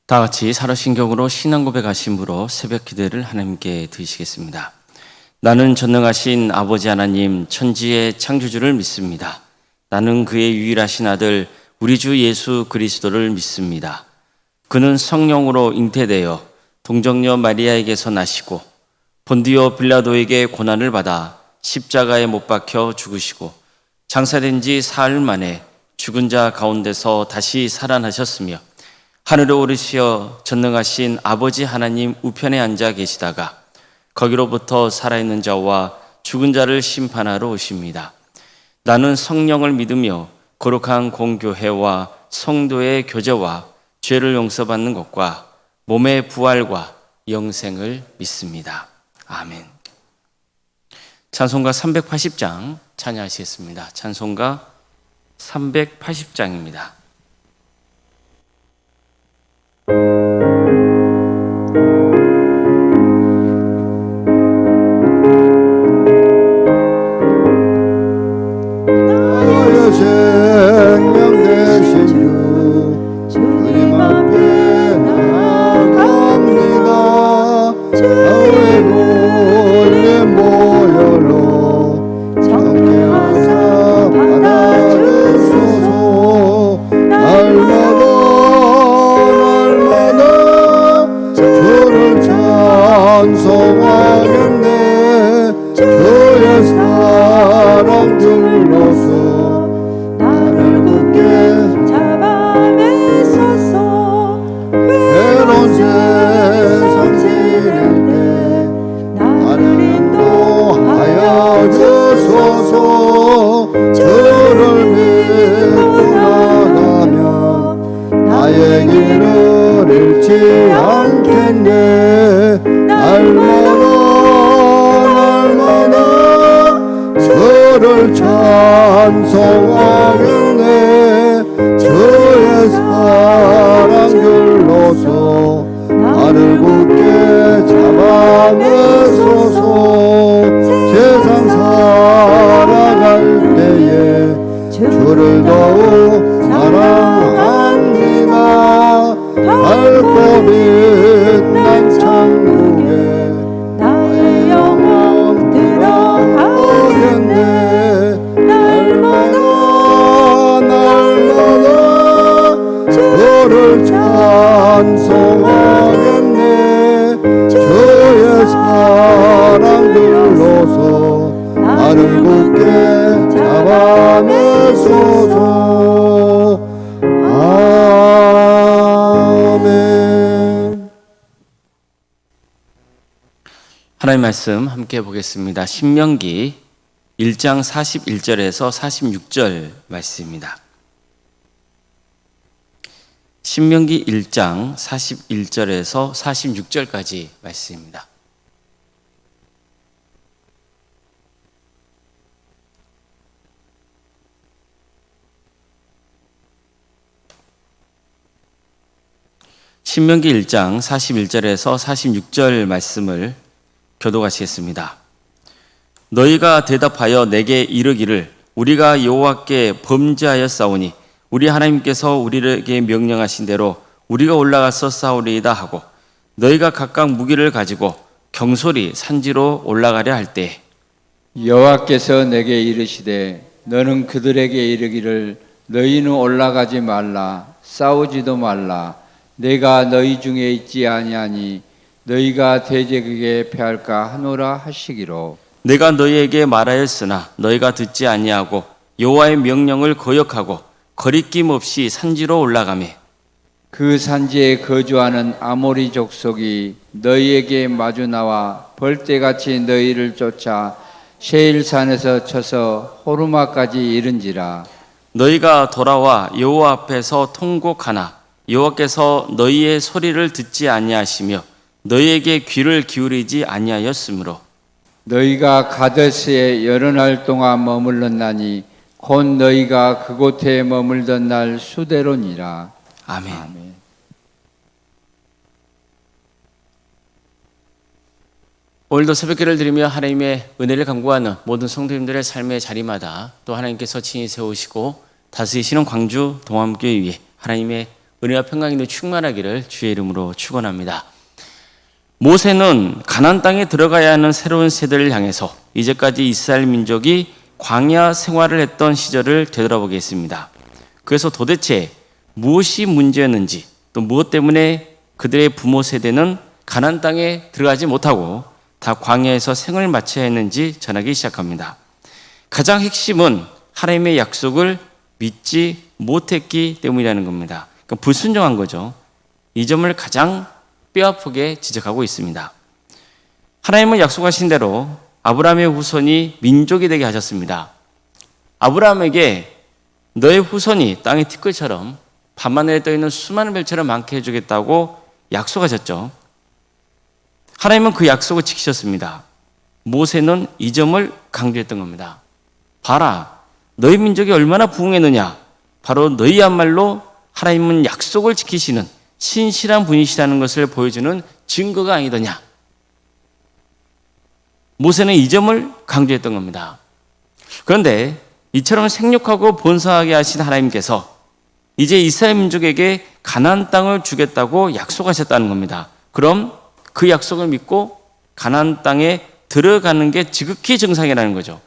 다 같이 사도신경으로 신앙 고백하심으로 새벽 기도를 하나님께 드리시겠습니다. 나는 전능하신 아버지 하나님 천지의 창조주를 믿습니다. 나는 그의 유일하신 아들 우리 주 예수 그리스도를 믿습니다. 그는 성령으로 잉태되어 동정녀 마리아에게서 나시고 본디오 빌라도에게 고난을 받아 십자가에 못 박혀 죽으시고 장사된 지 사흘 만에 죽은 자 가운데서 다시 살아나셨으며 하늘에 오르시어 전능하신 아버지 하나님 우편에 앉아 계시다가 거기로부터 살아있는 자와 죽은 자를 심판하러 오십니다. 나는 성령을 믿으며 거룩한 공교회와 성도의 교제와 죄를 용서받는 것과 몸의 부활과 영생을 믿습니다. 아멘. 찬송가 380장 찬양하시겠습니다. 찬송가 380장입니다. 나의 생명 되신 주 주님 앞에 나아갑니다. 나의 올린 보혈로 정죄하사 받아주소서. 날마다 주를 찬송하겠네. 주의 사랑 들러서 나를 굳게 잡아매소서. 괴로운 세상 지낼 때 나를 인도하여 주소서. 주를 믿고 나가면 나의 길을 잃지 않겠네. 날마다 주를 찬송하겠네. 주의 사랑 길러서 나를 굳게 잡아매소서. 세상 살아갈 때에 주를 더욱 사랑합니다. 발걸음 난 천국에 나의 영혼 들어가겠네. 날마다 주를 찬송하겠네. 주의 사랑 들러서 나를 굳게 잡아매소서. 아멘. 하나님 말씀 함께 보겠습니다. 신명기 1장 41절에서 46절 말씀입니다. 신명기 1장 41절에서 46절까지 말씀입니다. 신명기 1장 41절에서 46절 말씀을 교독하시겠습니다. 너희가 대답하여 내게 이르기를 우리가 여호와께 범죄하였사오니 우리 하나님께서 우리에게 명령하신 대로 우리가 올라가서 싸우리이다 하고 너희가 각각 무기를 가지고 경솔히 산지로 올라가려 할 때 여호와께서 내게 이르시되 너는 그들에게 이르기를 너희는 올라가지 말라 싸우지도 말라 내가 너희 중에 있지 아니하니 너희가 대적에게 패할까 하노라 하시기로 내가 너희에게 말하였으나 너희가 듣지 아니하고 여호와의 명령을 거역하고 거리낌 없이 산지로 올라가매 그 산지에 거주하는 아모리 족속이 너희에게 마주 나와 벌떼같이 너희를 쫓아 세일산에서 쳐서 호르마까지 이른지라. 너희가 돌아와 여호와 앞에서 통곡하나 여호와께서 너희의 소리를 듣지 아니하시며 너희에게 귀를 기울이지 아니하였으므로 너희가 가데스에 여러 날 동안 머물렀나니 곧 너희가 그곳에 머물던 날 수대로니라. 아멘. 아멘. 오늘도 새벽기를 드리며 하나님의 은혜를 간구하는 모든 성도님들의 삶의 자리마다 또 하나님께서 친히 세우시고 다스리시는 광주 동암교회 위에 하나님의 은혜와 평강이 충만하기를 주의 이름으로 축원합니다. 모세는 가나안 땅에 들어가야 하는 새로운 세대를 향해서 이제까지 이스라엘 민족이 광야 생활을 했던 시절을 되돌아보겠습니다. 그래서 도대체 무엇이 문제였는지, 또 무엇 때문에 그들의 부모 세대는 가나안 땅에 들어가지 못하고 다 광야에서 생을 마쳐야 했는지 전하기 시작합니다. 가장 핵심은 하나님의 약속을 믿지 못했기 때문이라는 겁니다. 그러니까 불순종한 거죠. 이 점을 가장 뼈아프게 지적하고 있습니다. 하나님은 약속하신 대로 아브라함의 후손이 민족이 되게 하셨습니다. 아브라함에게 너의 후손이 땅의 티끌처럼 밤하늘에 떠있는 수많은 별처럼 많게 해주겠다고 약속하셨죠. 하나님은 그 약속을 지키셨습니다. 모세는 이 점을 강조했던 겁니다. 봐라, 너희 민족이 얼마나 부흥했느냐. 바로 너희야말로 하나님은 약속을 지키시는 신실한 분이시라는 것을 보여주는 증거가 아니더냐. 모세는 이 점을 강조했던 겁니다. 그런데 이처럼 생육하고 번성하게 하신 하나님께서 이제 이스라엘 민족에게 가나안 땅을 주겠다고 약속하셨다는 겁니다. 그럼 그 약속을 믿고 가나안 땅에 들어가는 게 지극히 정상이라는 거죠.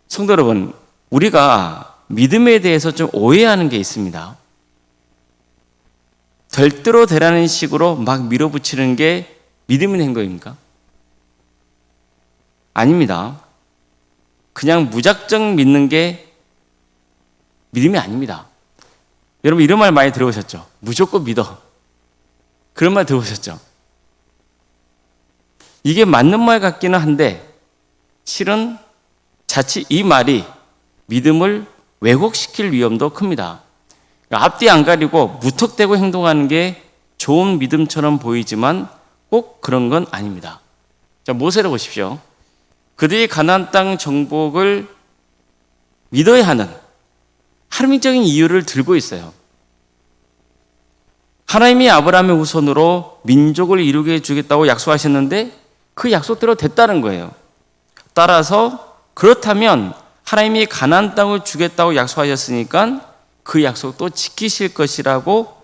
성도 여러분, 우리가 믿음에 대해서 좀 오해하는 게 있습니다. 될 대로 되라는 식으로 막 밀어붙이는 게 믿음이 된 거입니까? 아닙니다. 그냥 무작정 믿는 게 믿음이 아닙니다. 여러분 이런 말 많이 들어보셨죠? 무조건 믿어. 그런 말 들어보셨죠? 이게 맞는 말 같기는 한데 실은 자칫 이 말이 믿음을 왜곡시킬 위험도 큽니다. 앞뒤 안 가리고 무턱대고 행동하는 게 좋은 믿음처럼 보이지만 꼭 그런 건 아닙니다. 자, 모세를 보십시오. 그들이 가나안 땅 정복을 믿어야 하는 합리적인 이유를 들고 있어요. 하나님이 아브라함의 후손으로 민족을 이루게 해주겠다고 약속하셨는데 그 약속대로 됐다는 거예요. 따라서 그렇다면 하나님이 가나안 땅을 주겠다고 약속하셨으니까 그 약속도 지키실 것이라고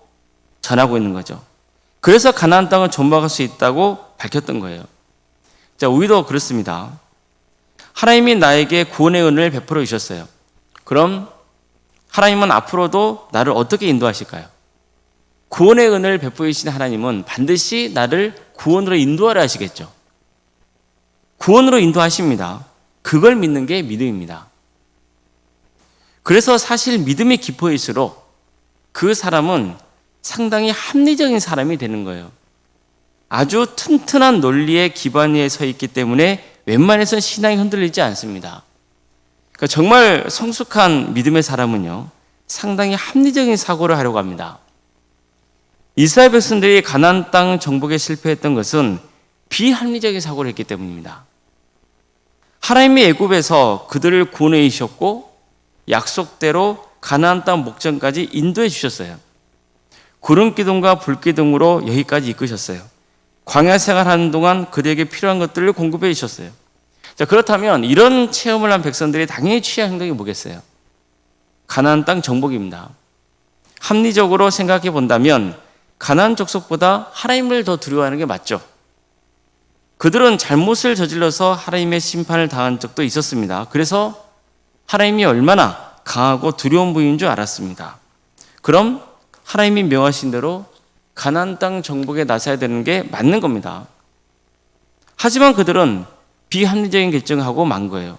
전하고 있는 거죠. 그래서 가나안 땅을 존박할 수 있다고 밝혔던 거예요. 자, 우리도 그렇습니다. 하나님이 나에게 구원의 은혜를 베풀어 주셨어요. 그럼 하나님은 앞으로도 나를 어떻게 인도하실까요? 구원의 은혜를 베풀어 주신 하나님은 반드시 나를 구원으로 인도하려 하시겠죠. 구원으로 인도하십니다. 그걸 믿는 게 믿음입니다. 그래서 사실 믿음이 깊어질수록 그 사람은 상당히 합리적인 사람이 되는 거예요. 아주 튼튼한 논리의 기반 위에 서 있기 때문에 웬만해서는 신앙이 흔들리지 않습니다. 그러니까 정말 성숙한 믿음의 사람은요, 상당히 합리적인 사고를 하려고 합니다. 이스라엘 백성들이 가나안 땅 정복에 실패했던 것은 비합리적인 사고를 했기 때문입니다. 하나님이 애굽에서 그들을 구원해 주셨고 약속대로 가나안 땅 목전까지 인도해 주셨어요. 구름 기둥과 불 기둥으로 여기까지 이끄셨어요. 광야 생활하는 동안 그들에게 필요한 것들을 공급해 주셨어요. 자, 그렇다면 이런 체험을 한 백성들이 당연히 취할 행동이 뭐겠어요? 가나안 땅 정복입니다. 합리적으로 생각해 본다면 가나안 족속보다 하나님을 더 두려워하는 게 맞죠. 그들은 잘못을 저질러서 하나님의 심판을 당한 적도 있었습니다. 그래서 하나님이 얼마나 강하고 두려운 분인 줄 알았습니다. 그럼 하나님이 명하신 대로 가나안 땅 정복에 나서야 되는 게 맞는 겁니다. 하지만 그들은 비합리적인 결정을 하고 만 거예요.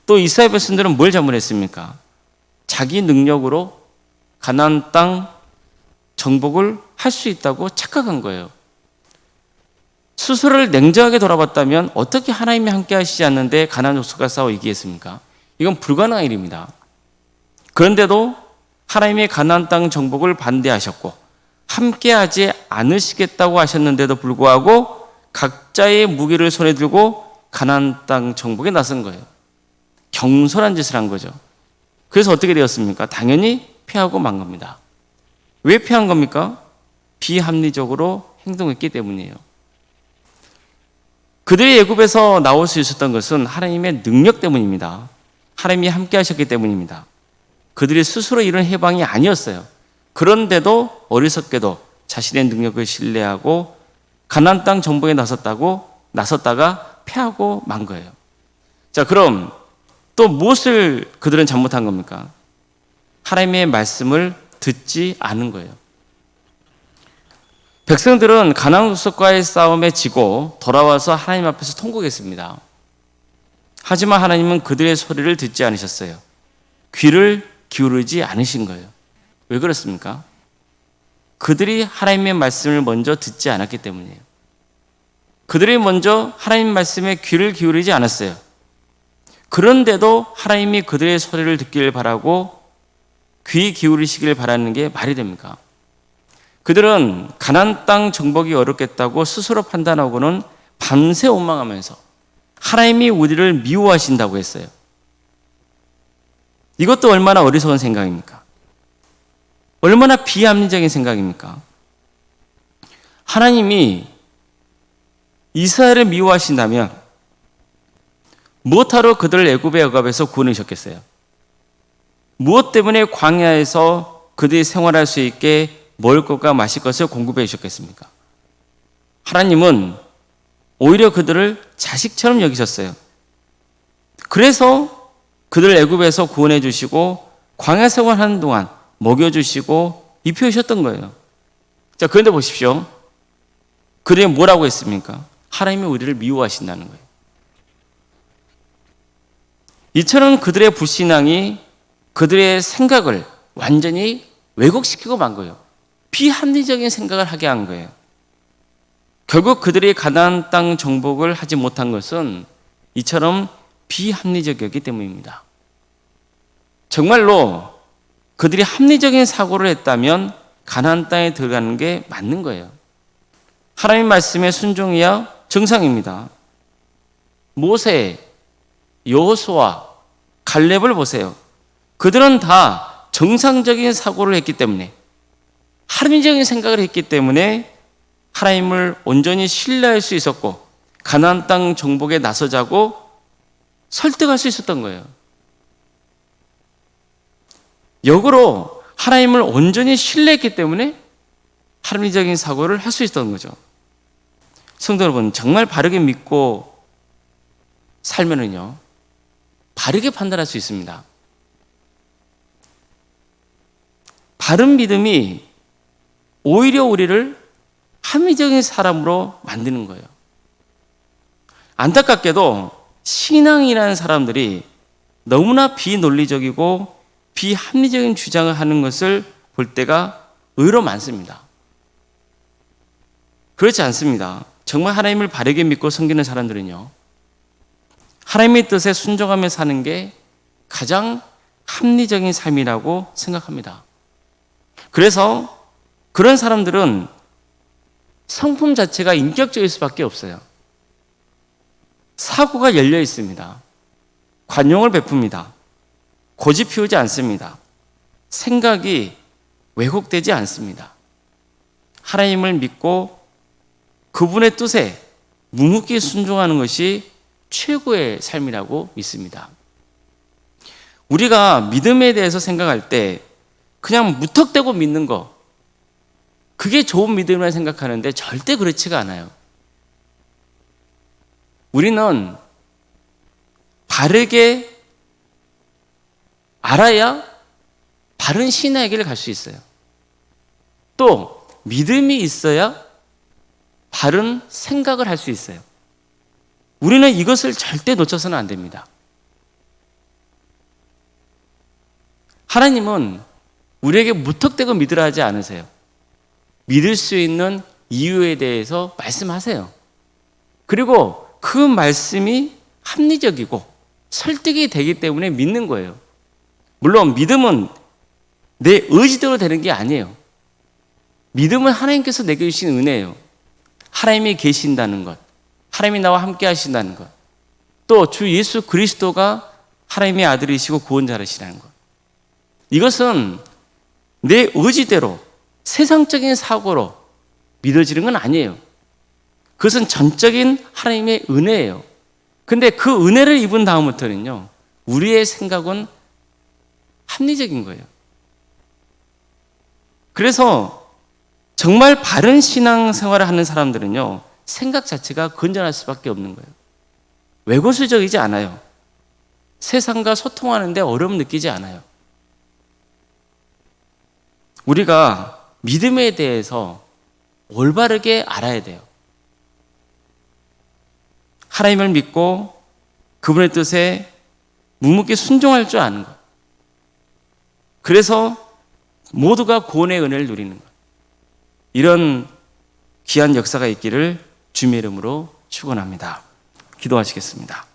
또 이스라엘 백성들은 뭘 잘못했습니까? 자기 능력으로 가나안 땅 정복을 할 수 있다고 착각한 거예요. 스스로를 냉정하게 돌아봤다면 어떻게 하나님이 함께 하시지 않는데 가나안 족속과 싸워 이기겠습니까? 이건 불가능한 일입니다. 그런데도 하나님이 가나안 땅 정복을 반대하셨고 함께하지 않으시겠다고 하셨는데도 불구하고 각자의 무기를 손에 들고 가나안 땅 정복에 나선 거예요. 경솔한 짓을 한 거죠. 그래서 어떻게 되었습니까? 당연히 패하고 만 겁니다. 왜 패한 겁니까? 비합리적으로 행동했기 때문이에요. 그들이 애굽에서 나올 수 있었던 것은 하나님의 능력 때문입니다. 하나님이 함께 하셨기 때문입니다. 그들이 스스로 이룬 해방이 아니었어요. 그런데도 어리석게도 자신의 능력을 신뢰하고 가나안 땅 정복에 나섰다가 패하고 만 거예요. 자, 그럼 또 무엇을 그들은 잘못한 겁니까? 하나님의 말씀을 듣지 않은 거예요. 백성들은 가나안 족속과의 싸움에 지고 돌아와서 하나님 앞에서 통곡했습니다. 하지만 하나님은 그들의 소리를 듣지 않으셨어요. 귀를 기울이지 않으신 거예요. 왜 그렇습니까? 그들이 하나님의 말씀을 먼저 듣지 않았기 때문이에요. 그들이 먼저 하나님 말씀에 귀를 기울이지 않았어요. 그런데도 하나님이 그들의 소리를 듣기를 바라고 귀 기울이시길 바라는 게 말이 됩니까? 그들은 가나안 땅 정복이 어렵겠다고 스스로 판단하고는 밤새 원망하면서 하나님이 우리를 미워하신다고 했어요. 이것도 얼마나 어리석은 생각입니까? 얼마나 비합리적인 생각입니까? 하나님이 이스라엘을 미워하신다면 무엇하러 그들을 애굽의 억압에서 구원하셨겠어요? 무엇 때문에 광야에서 그들이 생활할 수 있게 먹을 것과 마실 것을 공급해 주셨겠습니까? 하나님은 오히려 그들을 자식처럼 여기셨어요. 그래서 그들을 애굽에서 구원해 주시고 광야 생활하는 동안 먹여주시고 입혀주셨던 거예요. 자, 그런데 보십시오. 그들이 뭐라고 했습니까? 하나님이 우리를 미워하신다는 거예요. 이처럼 그들의 불신앙이 그들의 생각을 완전히 왜곡시키고 만 거예요. 비합리적인 생각을 하게 한 거예요. 결국 그들이 가나안 땅 정복을 하지 못한 것은 이처럼 비합리적이었기 때문입니다. 정말로 그들이 합리적인 사고를 했다면 가나안 땅에 들어가는 게 맞는 거예요. 하나님 말씀에 순종해야 정상입니다. 모세, 여호수아, 갈렙을 보세요. 그들은 다 정상적인 사고를 했기 때문에, 합리적인 생각을 했기 때문에 하나님을 온전히 신뢰할 수 있었고 가나안 땅 정복에 나서자고 설득할 수 있었던 거예요. 역으로 하나님을 온전히 신뢰했기 때문에 합리적인 사고를 할 수 있었던 거죠. 성도 여러분, 정말 바르게 믿고 살면은요, 바르게 판단할 수 있습니다. 바른 믿음이 오히려 우리를 합리적인 사람으로 만드는 거예요. 안타깝게도 신앙이라는 사람들이 너무나 비논리적이고 비합리적인 주장을 하는 것을 볼 때가 의외로 많습니다. 그렇지 않습니다. 정말 하나님을 바르게 믿고 섬기는 사람들은요, 하나님의 뜻에 순종하며 사는 게 가장 합리적인 삶이라고 생각합니다. 그래서 그런 사람들은 성품 자체가 인격적일 수밖에 없어요. 사고가 열려 있습니다. 관용을 베풉니다. 고집 피우지 않습니다. 생각이 왜곡되지 않습니다. 하나님을 믿고 그분의 뜻에 묵묵히 순종하는 것이 최고의 삶이라고 믿습니다. 우리가 믿음에 대해서 생각할 때 그냥 무턱대고 믿는 거, 그게 좋은 믿음이라 생각하는데 절대 그렇지가 않아요. 우리는 바르게 알아야 바른 신앙의 길을 갈 수 있어요. 또 믿음이 있어야 바른 생각을 할 수 있어요. 우리는 이것을 절대 놓쳐서는 안 됩니다. 하나님은 우리에게 무턱대고 믿으라 하지 않으세요. 믿을 수 있는 이유에 대해서 말씀하세요. 그리고 그 말씀이 합리적이고 설득이 되기 때문에 믿는 거예요. 물론 믿음은 내 의지대로 되는 게 아니에요. 믿음은 하나님께서 내게 주신 은혜예요. 하나님이 계신다는 것, 하나님이 나와 함께 하신다는 것, 또 주 예수 그리스도가 하나님의 아들이시고 구원자이시라는 것. 이것은 내 의지대로 세상적인 사고로 믿어지는 건 아니에요. 그것은 전적인 하나님의 은혜예요. 근데 그 은혜를 입은 다음부터는요, 우리의 생각은 합리적인 거예요. 그래서 정말 바른 신앙생활을 하는 사람들은요, 생각 자체가 건전할 수밖에 없는 거예요. 외고수적이지 않아요. 세상과 소통하는데 어려움 느끼지 않아요. 우리가 믿음에 대해서 올바르게 알아야 돼요. 하나님을 믿고 그분의 뜻에 묵묵히 순종할 줄 아는 것. 그래서 모두가 구원의 은혜를 누리는 것. 이런 귀한 역사가 있기를 주님의 이름으로 축원합니다. 기도하시겠습니다.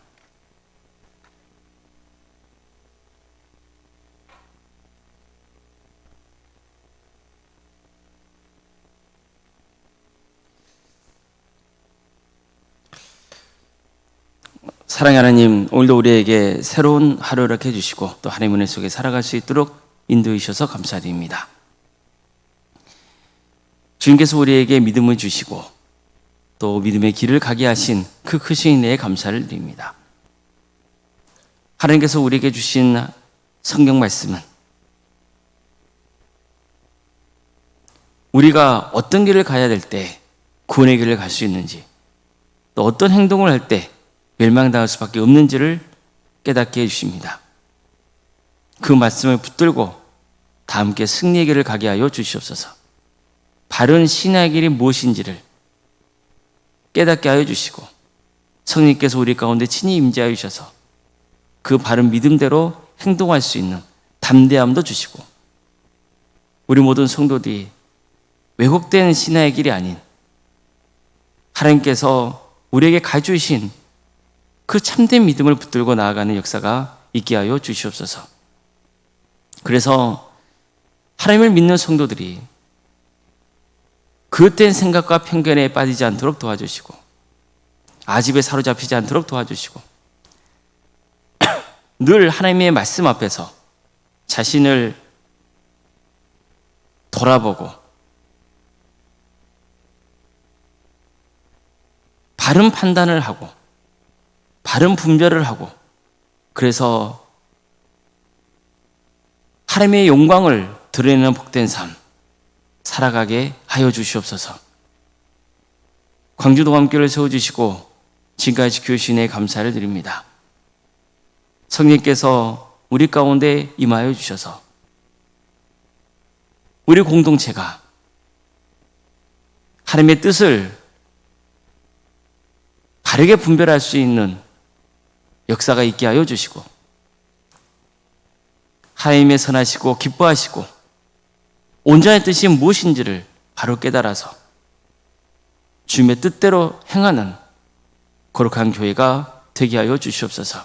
사랑의 하나님, 오늘도 우리에게 새로운 하루를 해주시고 또 하나님의 은혜 속에 살아갈 수 있도록 인도해 주셔서 감사드립니다. 주님께서 우리에게 믿음을 주시고 또 믿음의 길을 가게 하신 그 크신 은혜에 감사를 드립니다. 하나님께서 우리에게 주신 성경 말씀은 우리가 어떤 길을 가야 될 때 구원의 길을 갈 수 있는지, 또 어떤 행동을 할 때 멸망당할 수밖에 없는지를 깨닫게 해주십니다. 그 말씀을 붙들고 다 함께 승리의 길을 가게 하여 주시옵소서. 바른 신앙의 길이 무엇인지를 깨닫게 하여 주시고 성령님께서 우리 가운데 친히 임재하여 주셔서 그 바른 믿음대로 행동할 수 있는 담대함도 주시고 우리 모든 성도들이 왜곡된 신앙의 길이 아닌 하나님께서 우리에게 가주신 그 참된 믿음을 붙들고 나아가는 역사가 있게 하여 주시옵소서. 그래서 하나님을 믿는 성도들이 그릇된 생각과 편견에 빠지지 않도록 도와주시고 아집에 사로잡히지 않도록 도와주시고 늘 하나님의 말씀 앞에서 자신을 돌아보고 바른 판단을 하고 바른 분별을 하고 그래서 하나님의 영광을 드러내는 복된 삶 살아가게 하여 주시옵소서. 광주동암교를 세워주시고 지금까지 지켜주신 은혜에 감사를 드립니다. 성령께서 우리 가운데 임하여 주셔서 우리 공동체가 하나님의 뜻을 바르게 분별할 수 있는 역사가 있게 하여 주시고 하나님의 선하시고 기뻐하시고 온전한 뜻이 무엇인지를 바로 깨달아서 주님의 뜻대로 행하는 거룩한 교회가 되게 하여 주시옵소서.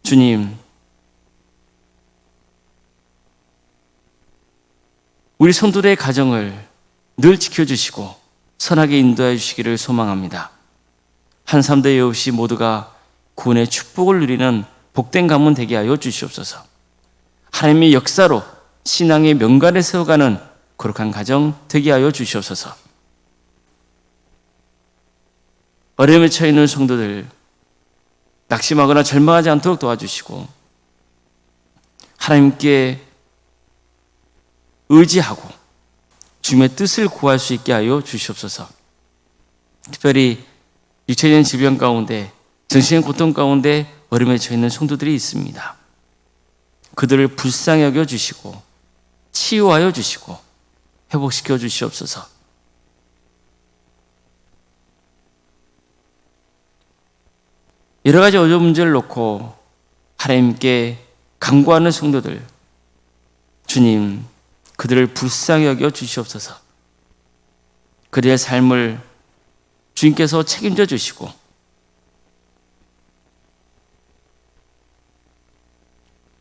주님, 우리 성도들의 가정을 늘 지켜주시고 선하게 인도해 주시기를 소망합니다. 한 사람도 예외 없이 모두가 구원의 축복을 누리는 복된 가문 되게 하여 주시옵소서. 하나님의 역사로 신앙의 명간을 세워가는 거룩한 가정 되게 하여 주시옵소서. 어려움에 처해 있는 성도들 낙심하거나 절망하지 않도록 도와주시고 하나님께 의지하고 주님의 뜻을 구할 수 있게 하여 주시옵소서. 특별히 육체적인 질병 가운데 정신의 고통 가운데 어려움에 처해 있는 성도들이 있습니다. 그들을 불쌍히 여겨 주시고 치유하여 주시고 회복시켜 주시옵소서. 여러 가지 어려운 문제를 놓고 하나님께 간구하는 성도들, 주님, 그들을 불쌍히 여겨 주시옵소서. 그들의 삶을 주님께서 책임져 주시고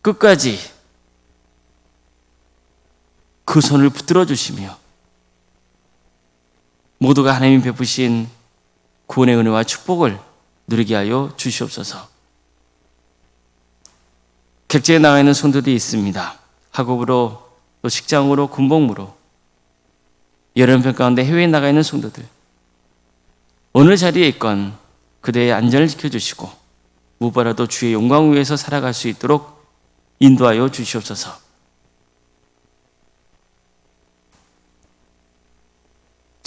끝까지 그 손을 붙들어 주시며 모두가 하나님이 베푸신 구원의 은혜와 축복을 누리게 하여 주시옵소서. 객지에 나가 있는 성도들이 있습니다. 학업으로 또 직장으로 군복무로 여름병 가운데 해외에 나가 있는 성도들 어느 자리에 있건 그들의 안전을 지켜주시고 무엇보다도 주의 영광 위에서 살아갈 수 있도록 인도하여 주시옵소서.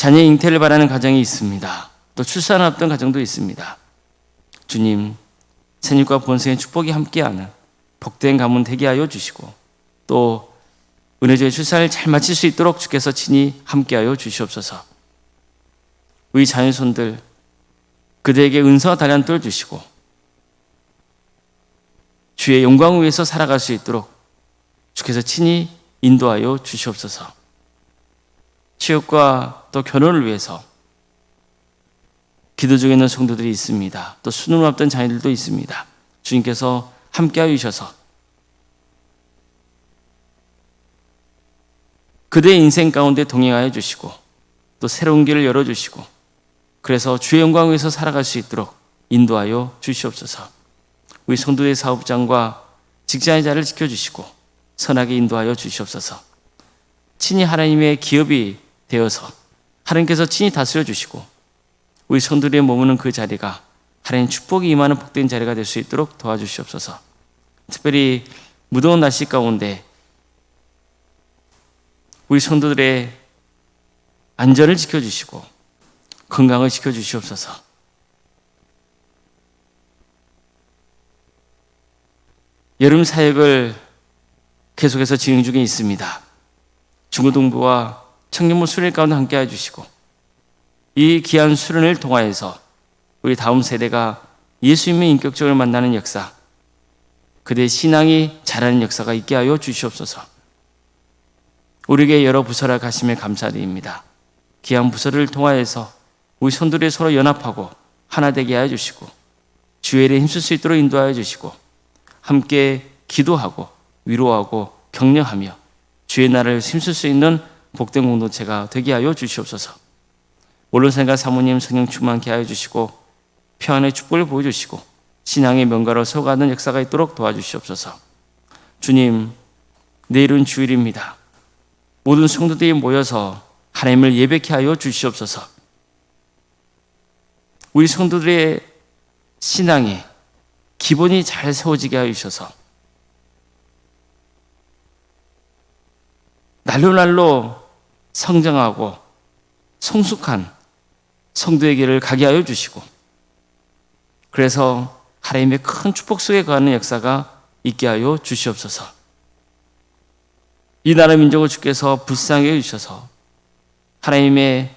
자녀 잉태를 바라는 가정이 있습니다. 또 출산을 앞둔 가정도 있습니다. 주님, 생육과 본생의 축복이 함께하는 복된 가문 되게 하여 주시고 또 은혜주의 출산을 잘 마칠 수 있도록 주께서 친히 함께하여 주시옵소서. 우리 자녀손들 그들에게 은사와 달란트를 주시고 주의 영광을 위해서 살아갈 수 있도록 주께서 친히 인도하여 주시옵소서. 취업과 또 결혼을 위해서 기도 중에 있는 성도들이 있습니다. 또 수능을 앞둔 자녀들도 있습니다. 주님께서 함께하여 주셔서 그대의 인생 가운데 동행하여 주시고 또 새로운 길을 열어주시고 그래서 주의 영광을 위해서 살아갈 수 있도록 인도하여 주시옵소서. 우리 성도의 사업장과 직장의 자를 지켜주시고 선하게 인도하여 주시옵소서. 친히 하나님의 기업이 되어서 하나님께서 친히 다스려 주시고 우리 성도들의 머무는 그 자리가 하나님 축복이 임하는 복된 자리가 될 수 있도록 도와주시옵소서. 특별히 무더운 날씨 가운데 우리 성도들의 안전을 지켜주시고 건강을 지켜주시옵소서. 여름 사역을 계속해서 진행 중에 있습니다. 중고등부와 청년부 수련 가운데 함께 해주시고 이 귀한 수련을 통하여서 우리 다음 세대가 예수님의 인격적으로 만나는 역사, 그들의 신앙이 자라는 역사가 있게 하여 주시옵소서. 우리에게 여러 부서를 가심에 감사드립니다. 귀한 부서를 통하여서 우리 성도들이 서로 연합하고 하나 되게 하여 주시고 주의 일에 힘쓸 수 있도록 인도하여 주시고 함께 기도하고 위로하고 격려하며 주의 나라를 힘쓸 수 있는 복된 공동체가 되게 하여 주시옵소서. 원로생과 사모님 성령 충만케 하여 주시고 평안의 축복을 보여주시고 신앙의 명가로 서가는 역사가 있도록 도와주시옵소서. 주님, 내일은 주일입니다. 모든 성도들이 모여서 하나님을 예배케 하여 주시옵소서. 우리 성도들의 신앙에 기본이 잘 세워지게 하여 주셔서 날로 성장하고 성숙한 성도의 길을 가게 하여 주시고 그래서 하나님의 큰 축복 속에 거하는 역사가 있게 하여 주시옵소서. 이 나라 민족을 주께서 불쌍히 해주셔서 하나님의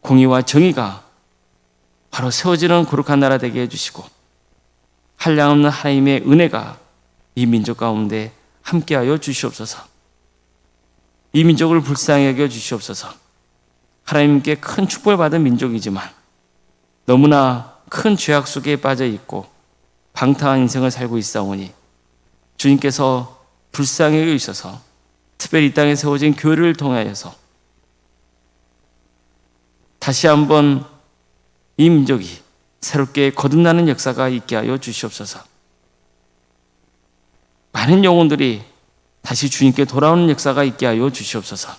공의와 정의가 바로 세워지는 거룩한 나라 되게 해주시고 한량없는 하나님의 은혜가 이 민족 가운데 함께하여 주시옵소서. 이 민족을 불쌍히 여겨 주시옵소서. 하나님께 큰 축복을 받은 민족이지만 너무나 큰 죄악 속에 빠져 있고 방탕한 인생을 살고 있사오니 주님께서 불쌍히 여겨 주셔서 특별히 이 땅에 세워진 교회를 통하여서 다시 한번 이 민족이 새롭게 거듭나는 역사가 있게 하여 주시옵소서. 많은 영혼들이 다시 주님께 돌아오는 역사가 있게 하여 주시옵소서.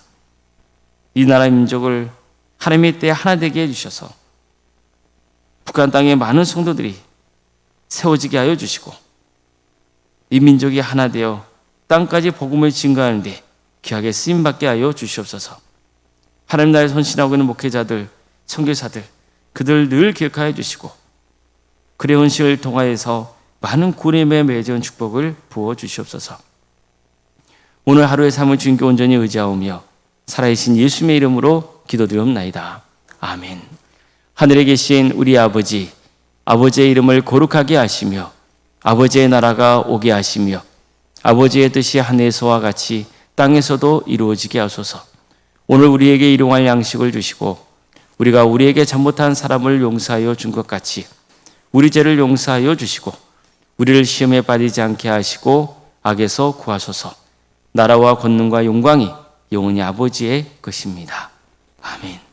이 나라 민족을 하나님의 때에 하나 되게 해주셔서 북한 땅의 많은 성도들이 세워지게 하여 주시고 이 민족이 하나 되어 땅까지 복음을 증거하는 데 귀하게 쓰임받게 하여 주시옵소서. 하나님 나라에 헌신하고 있는 목회자들, 선교사들 그들 늘 기억하여 주시고 그의 헌신을 통하여서 많은 구원에 맺은 축복을 부어 주시옵소서. 오늘 하루의 삶을 주님께 온전히 의지하오며 살아계신 예수님의 이름으로 기도드리옵나이다. 아멘. 하늘에 계신 우리 아버지, 아버지의 이름을 거룩하게 하시며 아버지의 나라가 오게 하시며 아버지의 뜻이 하늘에서와 같이 땅에서도 이루어지게 하소서. 오늘 우리에게 일용할 양식을 주시고 우리가 우리에게 잘못한 사람을 용서하여 준 것 같이 우리 죄를 용서하여 주시고 우리를 시험에 빠지지 않게 하시고 악에서 구하소서. 나라와 권능과 영광이 영원히 아버지의 것입니다. 아멘.